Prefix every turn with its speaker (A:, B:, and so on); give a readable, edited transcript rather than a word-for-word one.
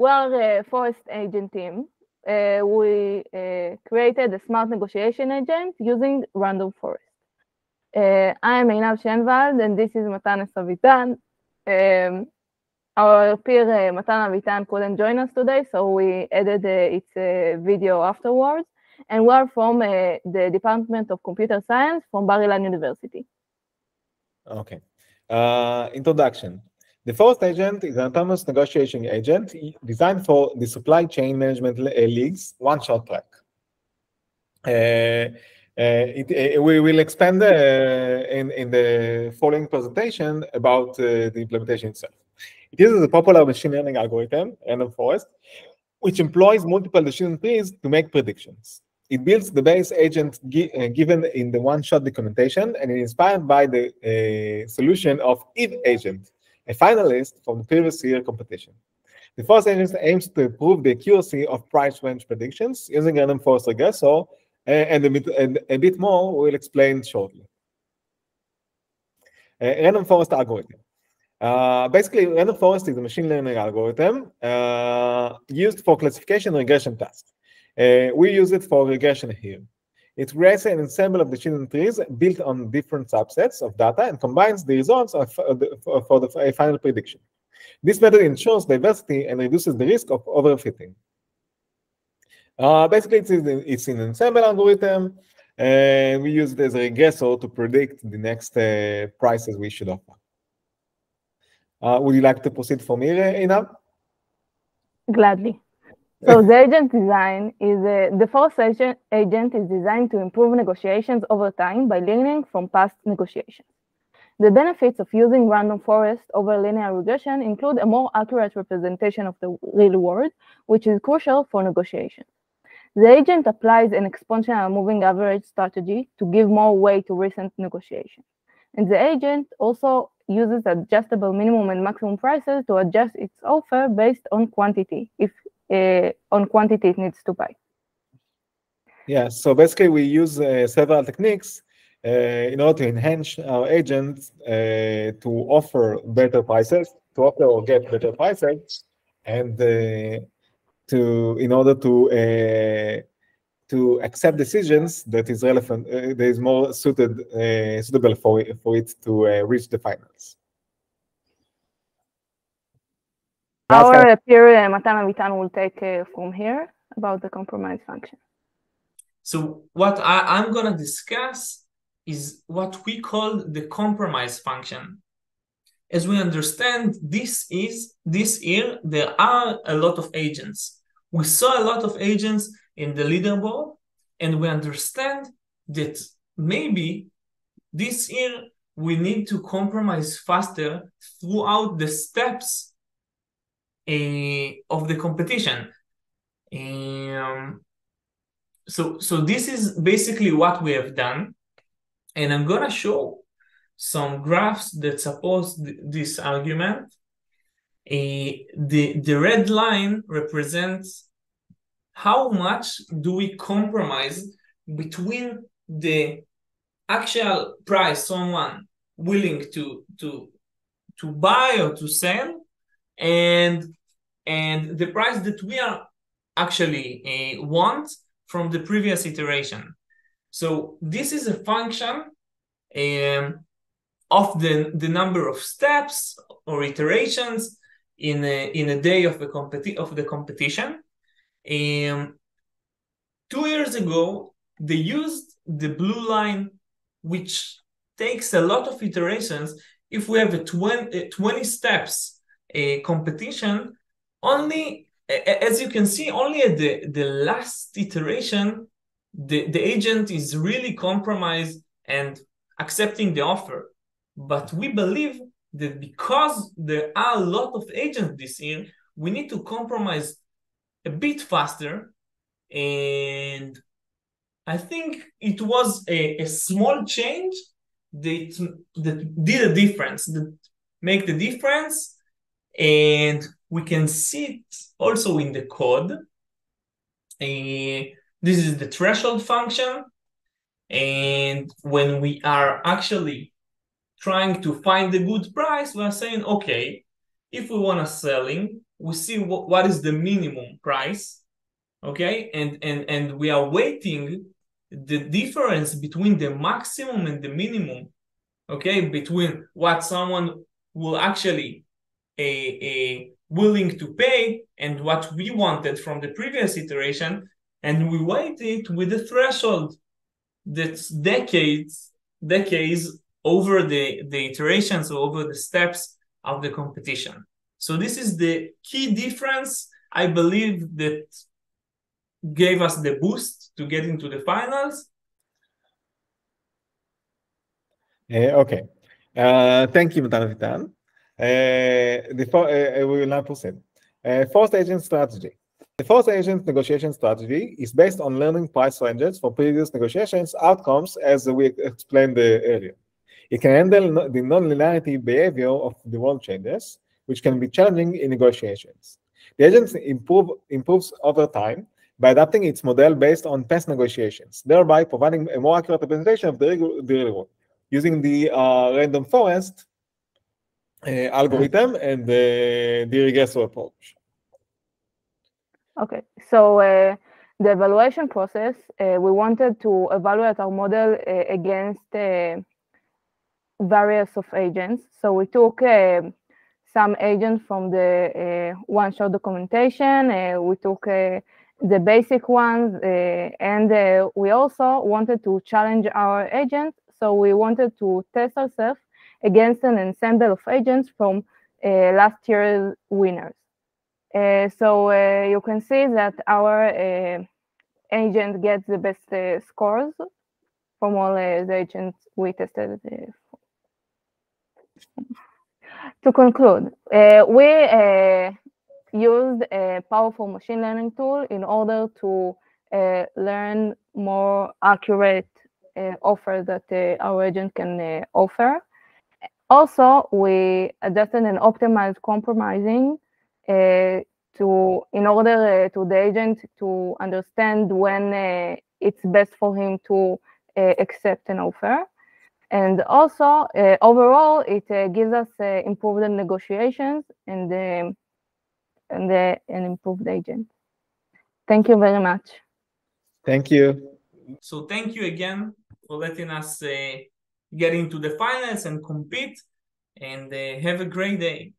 A: we are a forest agent team. We created a smart negotiation agent using random forest. I'm Einav Shenwald, and this is Matan Avitan. Our peer Matan Avitan couldn't join us today, so we added its video afterwards. And we are from the Department of Computer Science from Bar-Ilan University.
B: Okay. Introduction. The ForestAgent is an autonomous negotiation agent designed for the supply chain management league's one-shot track. We will expand in the following presentation about the implementation itself. It uses a popular machine learning algorithm, random forest, which employs multiple decision trees to make predictions. It builds the base agent given in the one-shot documentation and is inspired by the solution of ForestAgent, a finalist from the previous year competition. The ForestAgent aims to improve the accuracy of price range predictions using random forest regressor, and a bit more we'll explain shortly. Random forest algorithm. Basically, random forest is a machine learning algorithm used for classification regression tasks. We use it for regression here. It creates an ensemble of decision trees built on different subsets of data and combines the results for the final prediction. This method ensures diversity and reduces the risk of overfitting. Basically, it's an ensemble algorithm, and we use it as a regressor to predict the next prices we should offer. Would you like to proceed from here, Einav?
A: Gladly. So the agent design is the ForestAgent is designed to improve negotiations over time by learning from past negotiations. The benefits of using random forest over linear regression include a more accurate representation of the real world, which is crucial for negotiation. The agent applies an exponential moving average strategy to give more weight to recent negotiations. And the agent also uses adjustable minimum and maximum prices to adjust its offer based on quantity, if on quantity it needs to buy.
B: Yeah, so basically we use several techniques in order to enhance our agent to offer better prices, to offer or get better prices, and in order to accept decisions that is relevant, that is more suitable for it to reach the finals.
A: Our peer Matan Avitan will take from here about the compromise function.
C: So what I'm going to discuss is what we call the compromise function. As we understand, this year, there are a lot of agents. We saw a lot of agents in the leaderboard, and we understand that maybe this year we need to compromise faster throughout the steps of the competition. So this is basically what we have done, and I'm gonna show some graphs that support this argument. The red line represents how much do we compromise between the actual price someone willing to buy or to sell and the price that we are actually want from the previous iteration. So this is a function of the number of steps or iterations in a day of the competition. 2 years ago, they used the blue line, which takes a lot of iterations. If we have a 20 steps competition, only, as you can see, only at the last iteration, the agent is really compromised and accepting the offer. But we believe that because there are a lot of agents this year, we need to compromise a bit faster. And I think it was a small change that did a difference, that make the difference. And we can see it also in the code. This is the threshold function. And when we are actually trying to find a good price, we are saying, okay, if we want to selling, we see what is the minimum price, okay? And we are weighting the difference between the maximum and the minimum, okay? Between what someone will actually willing to pay and what we wanted from the previous iteration, and we weight it with a threshold that's decades over the iterations, over the steps of the competition. So this is the key difference, I believe, that gave us the boost to get into the finals.
B: Okay. Thank you, Matan Avitan. We will now proceed. ForestAgent strategy. The ForestAgent negotiation strategy is based on learning price ranges for previous negotiations outcomes, as we explained earlier. It can handle the non-linearity behavior of the world changes, which can be challenging in negotiations. The agent improves over time by adapting its model based on past negotiations, thereby providing a more accurate representation of the real world, using the random forest algorithm and the regressor approach.
A: Okay, so the evaluation process, we wanted to evaluate our model against various of agents. So we took some agents from the one-shot documentation, we took the basic ones, and we also wanted to challenge our agents. So we wanted to test ourselves against an ensemble of agents from last year's winners. So you can see that our agent gets the best scores from all the agents we tested. To conclude, we used a powerful machine learning tool in order to learn more accurate offers that our agent can offer. Also, we adjusted and optimized compromising in order to the agent to understand when it's best for him to accept an offer. And also, overall, it gives us improved negotiations and an improved agent. Thank you very much.
B: Thank you.
C: So thank you again for letting us get into the finals and compete, and have a great day.